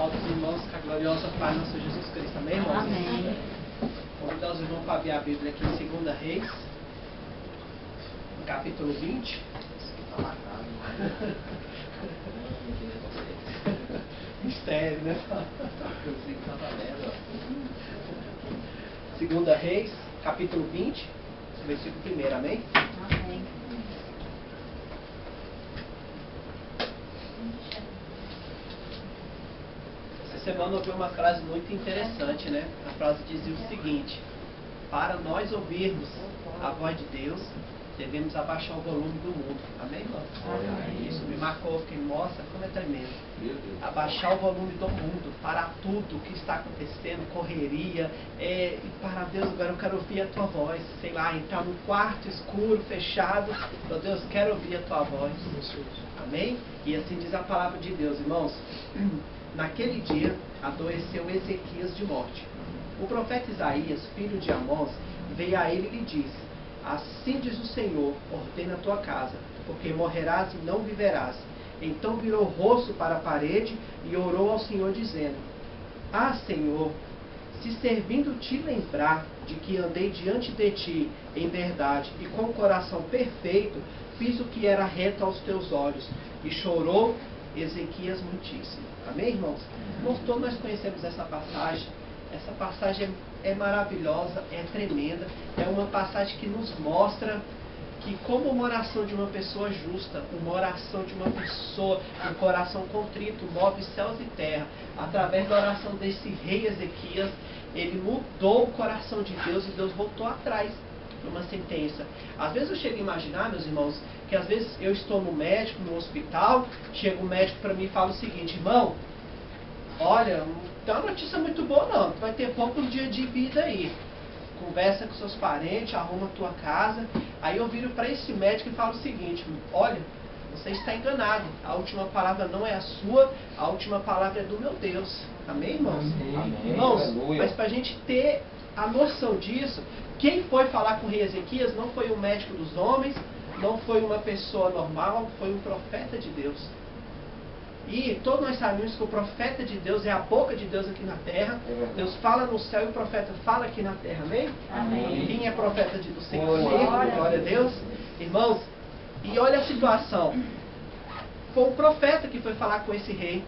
Salve os irmãos, com a gloriosa paz do Nosso Jesus Cristo. Amém, irmãos? Amém. Convidar os irmãos para abrir a Bíblia aqui em 2 Reis, no capítulo 20. Mistério, né? 2 Reis, capítulo 20, versículo 1, amém? Amém. Essa semana eu ouvi uma frase muito interessante, né? A frase dizia o seguinte: para nós ouvirmos a voz de Deus, devemos abaixar o volume do mundo. Amém, irmão? Amém. Isso me marcou, fiquei, nossa, como é tremendo. Abaixar o volume do mundo, parar tudo o que está acontecendo, correria, e para Deus, agora eu quero ouvir a tua voz, sei lá, entrar num quarto escuro, fechado, meu Deus, quero ouvir a tua voz. Amém? E assim diz a palavra de Deus, irmãos. Naquele dia adoeceu Ezequias de morte. O profeta Isaías, filho de Amós, veio a ele e lhe disse: assim diz o Senhor, ordena a tua casa, porque morrerás e não viverás. Então virou o rosto para a parede e orou ao Senhor, dizendo: ah, Senhor, se servindo te lembrar de que andei diante de ti em verdade e com o coração perfeito, fiz o que era reto aos teus olhos. E chorou Ezequias muitíssimo. Amém, irmãos? Irmãos, todos nós conhecemos essa passagem. Essa passagem é maravilhosa, é tremenda. É uma passagem que nos mostra que como uma oração de uma pessoa justa, uma oração de uma pessoa com coração contrito, move céus e terra. Através da oração desse rei Ezequias, ele mudou o coração de Deus e Deus voltou atrás de uma sentença. Às vezes eu chego a imaginar, meus irmãos, que às vezes eu estou no médico, no hospital, chega um médico para mim e fala o seguinte: irmão, olha, não tem uma notícia muito boa não, tu vai ter pouco dia de vida aí. Conversa com seus parentes, arruma a tua casa. Aí eu viro para esse médico e falo o seguinte: olha, você está enganado. A última palavra não é a sua, a última palavra é do meu Deus. Amém, irmãos? Amém. Irmãos, Aleluia. mas para a gente ter a noção disso, quem foi falar com o rei Ezequias não foi um médico dos homens, não foi uma pessoa normal, foi um profeta de Deus. E todos nós sabemos que o profeta de Deus é a boca de Deus aqui na terra. Deus fala no céu e o profeta fala aqui na terra. Amém? Amém. Quem é profeta do Senhor? Glória. Glória a Deus. Irmãos, e olha a situação. Foi um profeta que foi falar com esse rei.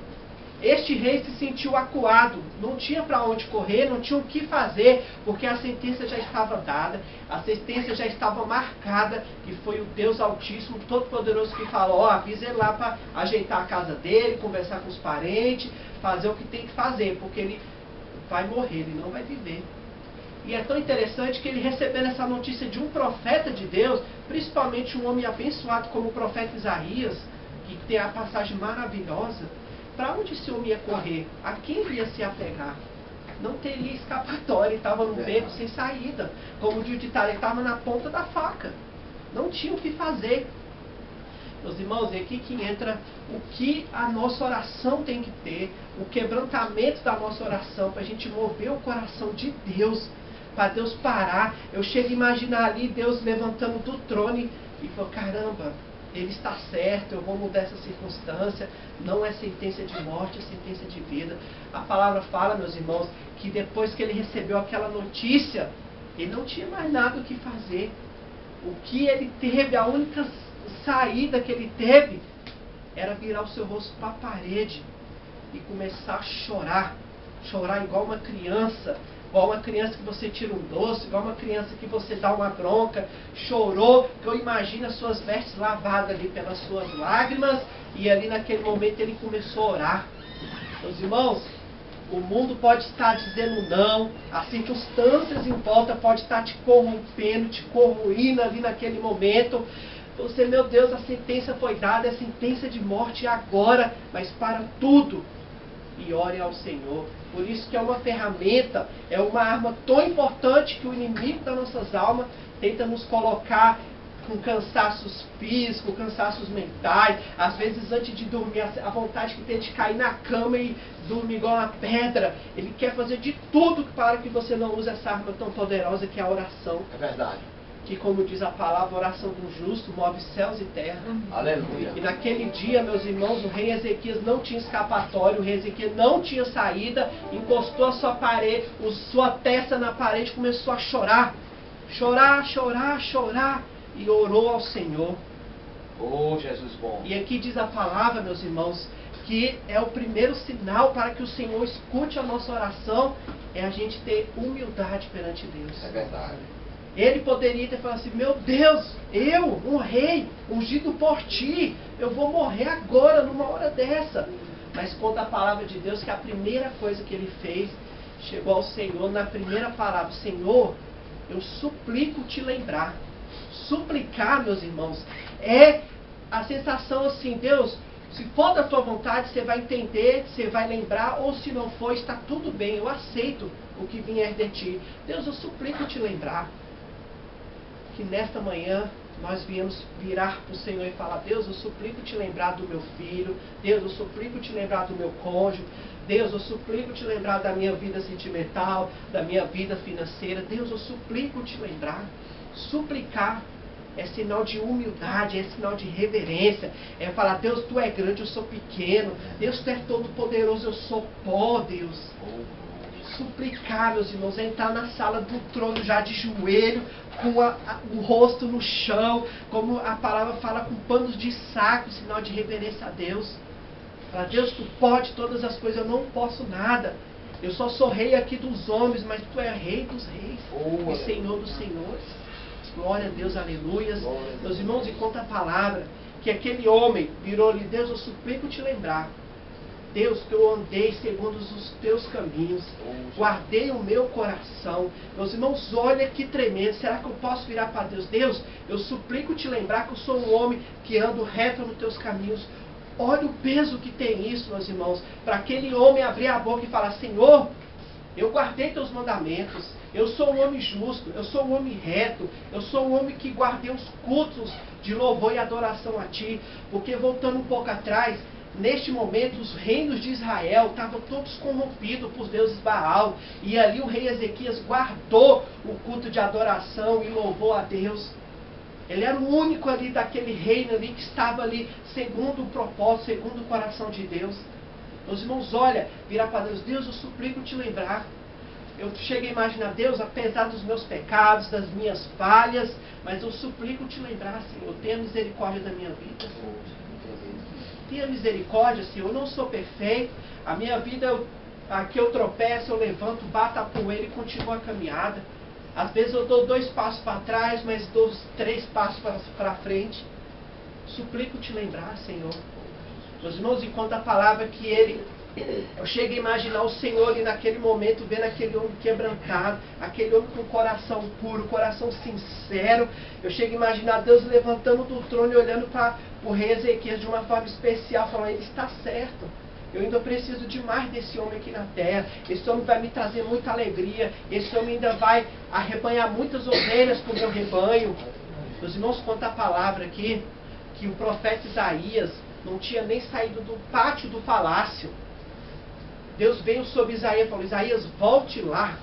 Este rei se sentiu acuado, não tinha para onde correr, não tinha o que fazer, porque a sentença já estava dada, a sentença já estava marcada, que foi o Deus Altíssimo, Todo-Poderoso, que falou: ó, avisa ele lá para ajeitar a casa dele, conversar com os parentes, fazer o que tem que fazer, porque ele vai morrer, ele não vai viver. E é tão interessante que ele, recebendo essa notícia de um profeta de Deus, principalmente um homem abençoado como o profeta Isaías, que tem a passagem maravilhosa, para onde esse homem ia correr? A quem ele ia se apegar? Não teria escapatória, ele estava num beco sem saída. Como diz o ditado, ele estava na ponta da faca. Não tinha o que fazer. Meus irmãos, é aqui que entra o que a nossa oração tem que ter, o quebrantamento da nossa oração, para a gente mover o coração de Deus, para Deus parar. Eu chego a imaginar ali Deus levantando do trono e falou: caramba, ele está certo, eu vou mudar essa circunstância. Não é sentença de morte, é sentença de vida. A palavra fala, meus irmãos, que depois que ele recebeu aquela notícia, ele não tinha mais nada o que fazer. O que ele teve, a única saída que ele teve, era virar o seu rosto para a parede e começar a chorar. Chorar igual uma criança. Igual uma criança que você tira um doce, igual uma criança que você dá uma bronca. Chorou, que eu imagino as suas vestes lavadas ali pelas suas lágrimas. E ali naquele momento ele começou a orar. Meus irmãos, o mundo pode estar dizendo não, as circunstâncias em volta podem estar te corrompendo, te corroindo ali naquele momento. Você, meu Deus, a sentença foi dada, é sentença de morte agora, mas para tudo. E ore ao Senhor. Por isso que é uma ferramenta, é uma arma tão importante que o inimigo das nossas almas tenta nos colocar com cansaços físicos, cansaços mentais. Às vezes antes de dormir, a vontade que tem de cair na cama e dormir igual uma pedra. Ele quer fazer de tudo para que você não use essa arma tão poderosa que é a oração. É verdade. que, como diz a palavra, a oração do justo move céus e terra. Aleluia. E naquele dia, meus irmãos, o rei Ezequias não tinha escapatório, o rei Ezequias não tinha saída, encostou a sua parede, sua testa na parede, começou a chorar. Chorar, chorar, chorar. E orou ao Senhor. Oh, Jesus bom. E aqui diz a palavra, meus irmãos, que é o primeiro sinal para que o Senhor escute a nossa oração, é a gente ter humildade perante Deus. É verdade. Ele poderia ter falado assim, meu Deus, eu, um rei, ungido por ti, eu vou morrer agora, numa hora dessa. Mas conta a palavra de Deus que a primeira coisa que ele fez, chegou ao Senhor na primeira palavra, Senhor, eu suplico te lembrar. Suplicar, meus irmãos, é a sensação assim, Deus, se for da tua vontade, você vai entender, você vai lembrar, ou se não for, está tudo bem, eu aceito o que vier de ti. Deus, eu suplico te lembrar. Que nesta manhã nós viemos virar para o Senhor e falar, Deus, eu suplico te lembrar do meu filho, Deus, eu suplico te lembrar do meu cônjuge, Deus, eu suplico te lembrar da minha vida sentimental, da minha vida financeira, Deus, eu suplico te lembrar. Suplicar é sinal de humildade, é sinal de reverência, é falar, Deus, tu é grande, eu sou pequeno, Deus, tu é todo poderoso, eu sou pó, Deus. Suplicar, meus irmãos, é entrar na sala do trono já de joelho, com o rosto no chão, como a palavra fala, com panos de saco, sinal de reverência a Deus. Fala, Deus, tu pode todas as coisas, eu não posso nada. Eu só sou rei aqui dos homens, mas tu é rei dos reis e Senhor dos senhores. Glória a Deus, aleluias. Meus irmãos, e conta a palavra que aquele homem virou-lhe, Deus, eu suplico te lembrar. Deus, que eu andei segundo os teus caminhos, guardei o meu coração. Meus irmãos, olha que tremendo. Será que eu posso virar para Deus? Deus, eu suplico te lembrar que eu sou um homem que ando reto nos teus caminhos. Olha o peso que tem isso, meus irmãos, para aquele homem abrir a boca e falar, Senhor, eu guardei teus mandamentos, eu sou um homem justo, eu sou um homem reto, eu sou um homem que guardei os cultos de louvor e adoração a ti. Porque voltando um pouco atrás, neste momento, os reinos de Israel estavam todos corrompidos por deuses Baal. E ali o rei Ezequias guardou o culto de adoração e louvor a Deus. Ele era o único ali daquele reino ali que estava ali segundo o propósito, segundo o coração de Deus. Meus irmãos, olha, virar para Deus, Deus, eu suplico te lembrar. Eu chego a imaginar, Deus, apesar dos meus pecados, das minhas falhas, mas eu suplico te lembrar, Senhor, tenha misericórdia da minha vida. Tenha misericórdia, Senhor, eu não sou perfeito, a minha vida, aqui eu tropeço, eu levanto, bato a poeira e continuo a caminhada. Às vezes eu dou 2 passos para trás, mas dou 3 passos para frente. Suplico te lembrar, Senhor. Meus irmãos, enquanto a palavra que eu chego a imaginar o Senhor ali naquele momento, vendo aquele homem quebrantado, aquele homem com coração puro, coração sincero. Eu chego a imaginar Deus levantando do trono e olhando para o rei Ezequias de uma forma especial, falando, ele está certo. Eu ainda preciso de mais desse homem aqui na terra. Esse homem vai me trazer muita alegria. Esse homem ainda vai arrebanhar muitas ovelhas para o meu rebanho. Meus irmãos, conta a palavra aqui, que o profeta Isaías não tinha nem saído do pátio do palácio. Deus veio sobre Isaías e falou, Isaías, volte lá.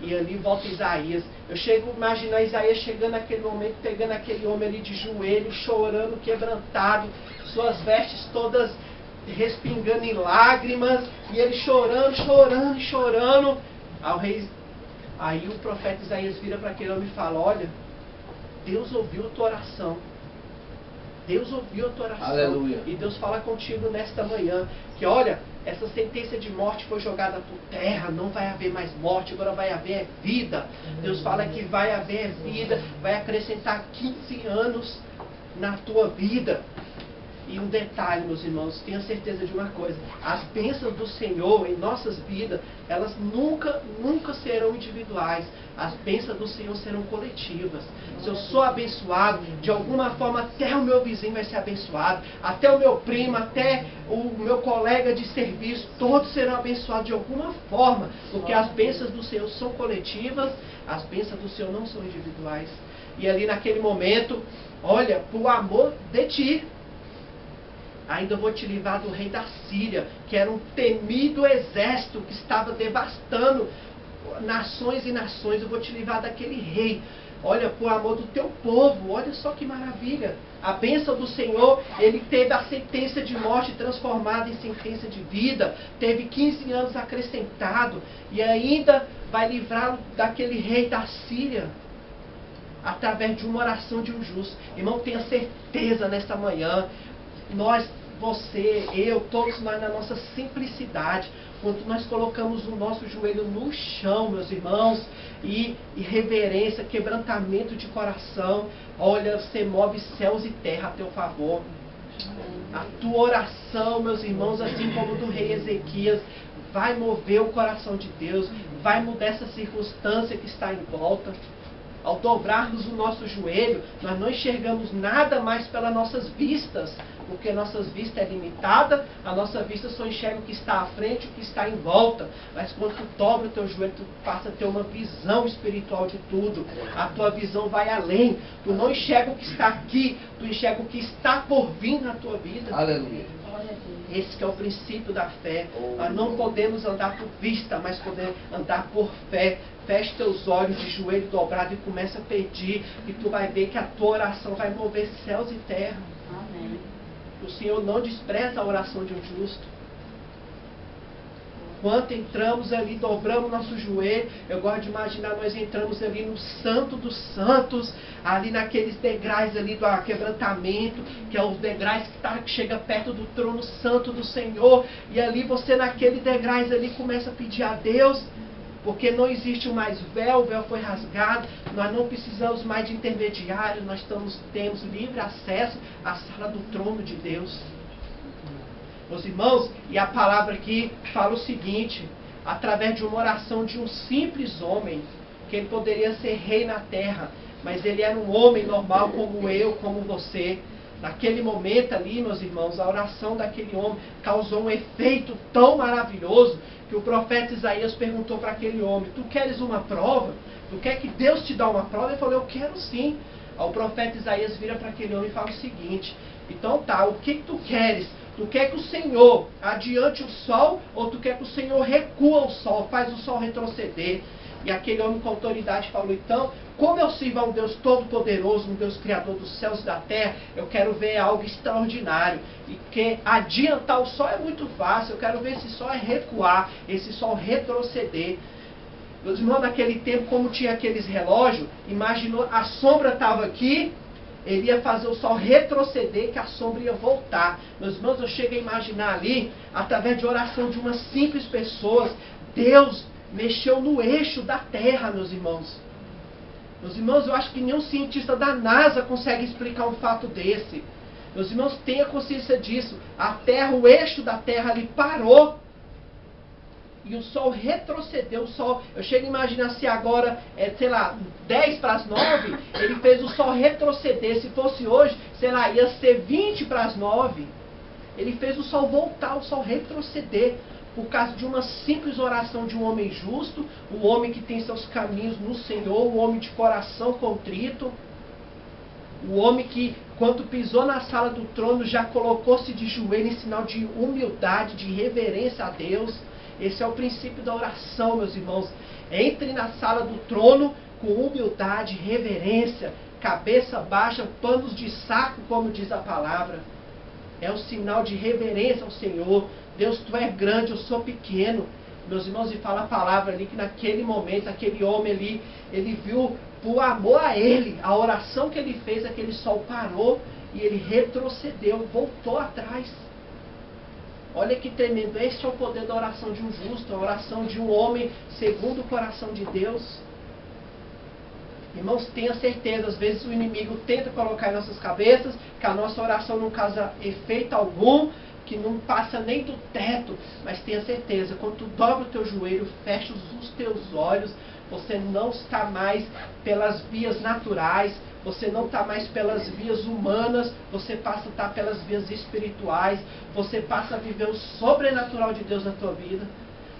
E ali volta Isaías. Eu chego a imaginar Isaías chegando naquele momento, pegando aquele homem ali de joelho, chorando, quebrantado, suas vestes todas respingando em lágrimas, e ele chorando, chorando, chorando. Aí o profeta Isaías vira para aquele homem e fala, olha, Deus ouviu a tua oração. Deus ouviu a tua oração. Aleluia. E Deus fala contigo nesta manhã, que olha, essa sentença de morte foi jogada por terra, não vai haver mais morte, agora vai haver vida. Deus fala que vai haver vida, vai acrescentar 15 anos na tua vida. E um detalhe, meus irmãos, tenha certeza de uma coisa, as bênçãos do Senhor em nossas vidas, elas nunca serão individuais, as bênçãos do Senhor serão coletivas. Se eu sou abençoado, de alguma forma até o meu vizinho vai ser abençoado, até o meu primo, até o meu colega de serviço, todos serão abençoados de alguma forma, porque as bênçãos do Senhor são coletivas, as bênçãos do Senhor não são individuais. E ali naquele momento, olha, por amor de ti, ainda vou te livrar do rei da Síria, que era um temido exército que estava devastando nações e nações, eu vou te livrar daquele rei. Olha, por amor do teu povo, olha só que maravilha. A bênção do Senhor, ele teve a sentença de morte transformada em sentença de vida, teve 15 anos acrescentado, e ainda vai livrá-lo daquele rei da Síria, através de uma oração de um justo. Irmão, tenha certeza nesta manhã, nós, você, eu, todos nós na nossa simplicidade, quando nós colocamos o nosso joelho no chão, meus irmãos, e reverência, quebrantamento de coração, olha, você move céus e terra a teu favor. A tua oração, meus irmãos, assim como do rei Ezequias, vai mover o coração de Deus, vai mudar essa circunstância que está em volta. Ao dobrarmos o nosso joelho, nós não enxergamos nada mais pelas nossas vistas, porque nossas vistas é limitada, a nossa vista só enxerga o que está à frente, o que está em volta. Mas quando tu dobra o teu joelho, tu passa a ter uma visão espiritual de tudo. A tua visão vai além. Tu não enxerga o que está aqui, tu enxerga o que está por vir na tua vida. Aleluia. Esse que é o princípio da fé. Nós não podemos andar por vista, mas podemos andar por fé. Feche teus olhos de joelho dobrado e começa a pedir. E tu vai ver que a tua oração vai mover céus e terra. Amém. O Senhor não despreza a oração de um justo. Quando entramos ali, dobramos nosso joelho, eu gosto de imaginar, nós entramos ali no Santo dos Santos, ali naqueles degraus ali do quebrantamento, que é os degraus que chega perto do trono santo do Senhor, e ali você naquele degraus ali começa a pedir a Deus, porque não existe mais véu, o véu foi rasgado, nós não precisamos mais de intermediários, nós temos livre acesso à sala do trono de Deus. Meus irmãos, e a palavra aqui fala o seguinte, através de uma oração de um simples homem, que ele poderia ser rei na terra, mas ele era um homem normal como eu, como você. Naquele momento ali, meus irmãos, a oração daquele homem causou um efeito tão maravilhoso que o profeta Isaías perguntou para aquele homem, tu queres uma prova? Tu quer que Deus te dê uma prova? Ele falou, eu quero sim. Aí o profeta Isaías vira para aquele homem e fala o seguinte, então tá, o que tu queres? Tu quer que o Senhor adiante o sol ou tu quer que o Senhor recua o sol, faz o sol retroceder? E aquele homem com autoridade falou, então, como eu sirvo a um Deus todo-poderoso, um Deus criador dos céus e da terra, eu quero ver algo extraordinário. E que adiantar o sol é muito fácil, eu quero ver esse sol é recuar, esse sol retroceder. Meus irmãos, naquele tempo, como tinha aqueles relógios, imaginou, a sombra estava aqui, ele ia fazer o sol retroceder, que a sombra ia voltar. Meus irmãos, eu chego a imaginar ali, através de oração de umas simples pessoas, Deus mexeu no eixo da terra, meus irmãos. Meus irmãos, eu acho que nenhum cientista da NASA consegue explicar um fato desse. Meus irmãos, tenha consciência disso. A terra, o eixo da terra ali parou. E o sol retrocedeu, o sol, eu chego a imaginar se agora, sei lá, 10 para as 9, ele fez o sol retroceder. Se fosse hoje, sei lá, ia ser 20 para as 9. Ele fez o sol voltar, o sol retroceder, por causa de uma simples oração de um homem justo, um homem que tem seus caminhos no Senhor, um homem de coração contrito, o homem que, quando pisou na sala do trono, já colocou-se de joelho em sinal de humildade, de reverência a Deus. Esse é o princípio da oração, meus irmãos. Entre na sala do trono com humildade, reverência, cabeça baixa, panos de saco, como diz a palavra. É um sinal de reverência ao Senhor. Deus, tu és grande, eu sou pequeno. Meus irmãos, e fala a palavra ali que naquele momento, aquele homem ali, ele viu, por amor a ele, a oração que ele fez, aquele sol parou e ele retrocedeu, voltou atrás. Olha que tremendo, este é o poder da oração de um justo, a oração de um homem segundo o coração de Deus. Irmãos, tenha certeza, às vezes o inimigo tenta colocar em nossas cabeças que a nossa oração não causa efeito algum, que não passa nem do teto, mas tenha certeza, quando tu dobra o teu joelho, fecha os teus olhos, você não está mais pelas vias naturais, você não está mais pelas vias humanas, você passa a estar pelas vias espirituais, você passa a viver o sobrenatural de Deus na tua vida.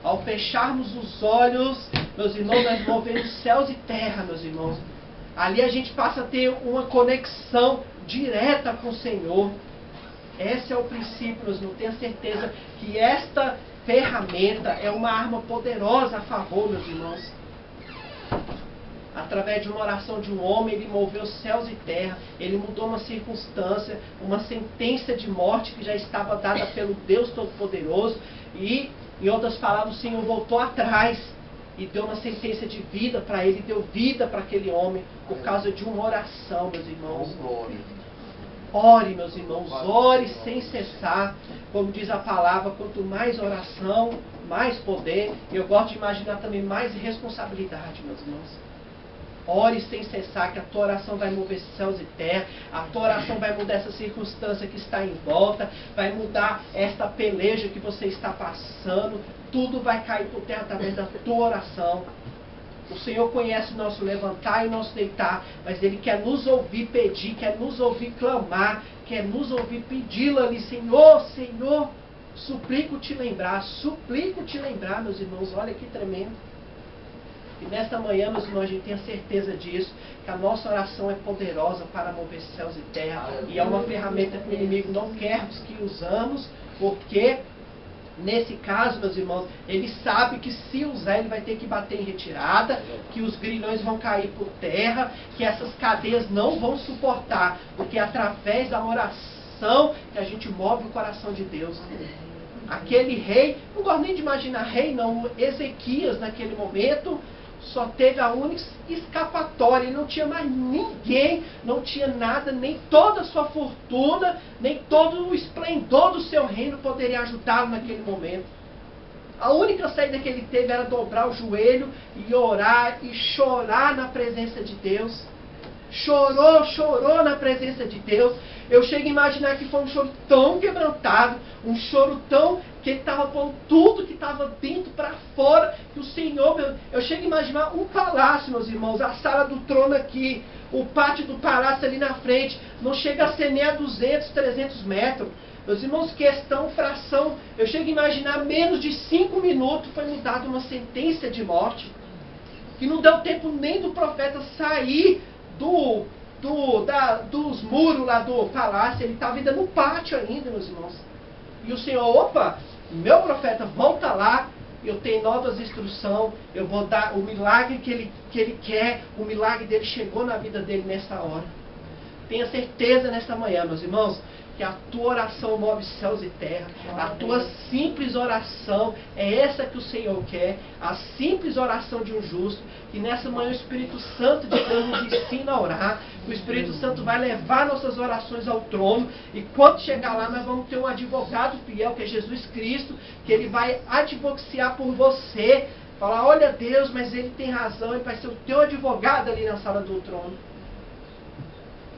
Ao fecharmos os olhos, meus irmãos, nós movemos céus e terra, meus irmãos. Ali a gente passa a ter uma conexão direta com o Senhor. Esse é o princípio, meus irmãos. Tenha certeza que esta ferramenta, é uma arma poderosa a favor, meus irmãos. Através de uma oração de um homem, ele moveu céus e terra, ele mudou uma circunstância, uma sentença de morte que já estava dada pelo Deus Todo-Poderoso, e, em outras palavras, o Senhor voltou atrás e deu uma sentença de vida para ele, deu vida para aquele homem, por causa de uma oração, meus irmãos. Ore, meus irmãos, ore sem cessar. Como diz a palavra, quanto mais oração, mais poder. E eu gosto de imaginar também mais responsabilidade, meus irmãos. Ore sem cessar, que a tua oração vai mover céus e terra. A tua oração vai mudar essa circunstância que está em volta. Vai mudar esta peleja que você está passando. Tudo vai cair por terra através da tua oração. O Senhor conhece o nosso levantar e o nosso deitar, mas Ele quer nos ouvir pedir, quer nos ouvir clamar, quer nos ouvir pedi-lo ali, Senhor, Senhor, suplico te lembrar, meus irmãos, olha que tremendo. E nesta manhã, meus irmãos, a gente tem a certeza disso, que a nossa oração é poderosa para mover céus e terra, e é uma ferramenta que o inimigo não quer que usamos, porque nesse caso, meus irmãos, ele sabe que se usar, ele vai ter que bater em retirada, que os grilhões vão cair por terra, que essas cadeias não vão suportar, porque é através da oração que a gente move o coração de Deus. Aquele rei, não gosto nem de imaginar rei, não, Ezequias naquele momento, só teve a única escapatória, ele não tinha mais ninguém, não tinha nada, nem toda a sua fortuna, nem todo o esplendor do seu reino poderia ajudá-lo naquele momento. A única saída que ele teve era dobrar o joelho e orar e chorar na presença de Deus. Chorou na presença de Deus. Eu chego a imaginar que foi um choro tão quebrantado, um choro tão que ele estava pondo tudo que estava dentro para fora, que o Senhor, eu chego a imaginar um palácio, meus irmãos, a sala do trono aqui, o pátio do palácio ali na frente, não chega a ser nem a 200, 300 metros. Meus irmãos, questão, fração, eu chego a imaginar menos de 5 minutos foi mudada uma sentença de morte, que não deu tempo nem do profeta sair dos muros lá do palácio, ele estava ainda no pátio ainda, meus irmãos. E o Senhor, opa, meu profeta, volta lá, eu tenho novas instruções, eu vou dar o milagre que ele quer, o milagre dele chegou na vida dele nessa hora. Tenha certeza nesta manhã, meus irmãos, que a tua oração move céus e terra. A tua simples oração é essa que o Senhor quer. A simples oração de um justo. Que nessa manhã o Espírito Santo de Deus nos ensina a orar. O Espírito Santo vai levar nossas orações ao trono. E quando chegar lá, nós vamos ter um advogado fiel, que é Jesus Cristo, que ele vai advocaciar por você. Falar, olha Deus, mas ele tem razão, ele vai ser o teu advogado ali na sala do trono.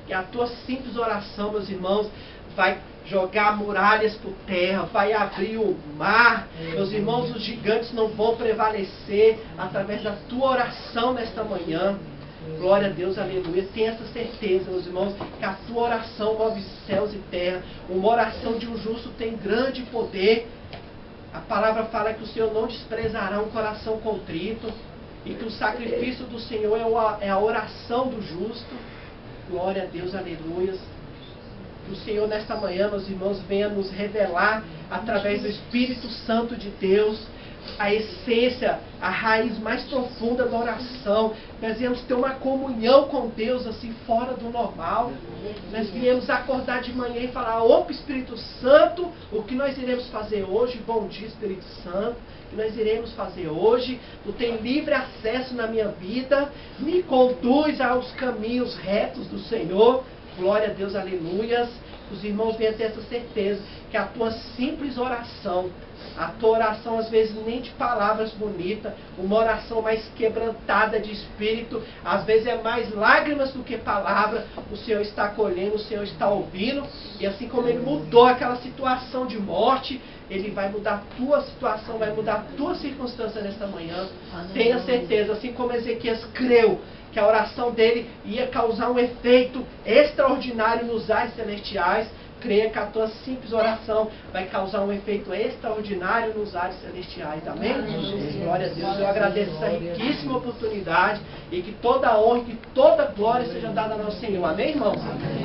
Que a tua simples oração, meus irmãos, vai jogar muralhas por terra, vai abrir o mar. Meus irmãos, os gigantes não vão prevalecer através da tua oração nesta manhã. Glória a Deus, aleluia. Tenha essa certeza, meus irmãos, que a tua oração move céus e terra. Uma oração de um justo tem grande poder. A palavra fala que o Senhor não desprezará um coração contrito e que o sacrifício do Senhor é a oração do justo. Glória a Deus, aleluia. Que o Senhor nesta manhã, meus irmãos, venha nos revelar através do Espírito Santo de Deus a essência, a raiz mais profunda da oração. Nós viemos ter uma comunhão com Deus assim fora do normal. Nós viemos acordar de manhã e falar, opa Espírito Santo, o que nós iremos fazer hoje? Bom dia Espírito Santo, o que nós iremos fazer hoje? Tu tem livre acesso na minha vida, me conduz aos caminhos retos do Senhor. Glória a Deus, aleluias. Os irmãos venham ter essa certeza que a tua simples oração, a tua oração às vezes nem de palavras bonitas, uma oração mais quebrantada de espírito, às vezes é mais lágrimas do que palavra, o Senhor está acolhendo, o Senhor está ouvindo, e assim como Ele mudou aquela situação de morte, Ele vai mudar a tua situação, vai mudar a tua circunstância nesta manhã. Tenha certeza, assim como Ezequias creu que a oração dele ia causar um efeito extraordinário nos ares celestiais, creia que a tua simples oração vai causar um efeito extraordinário nos ares celestiais. Amém? Glória a Deus. Eu agradeço essa riquíssima oportunidade e que toda a honra e que toda a glória seja dada ao Senhor. Amém, irmãos? Amém.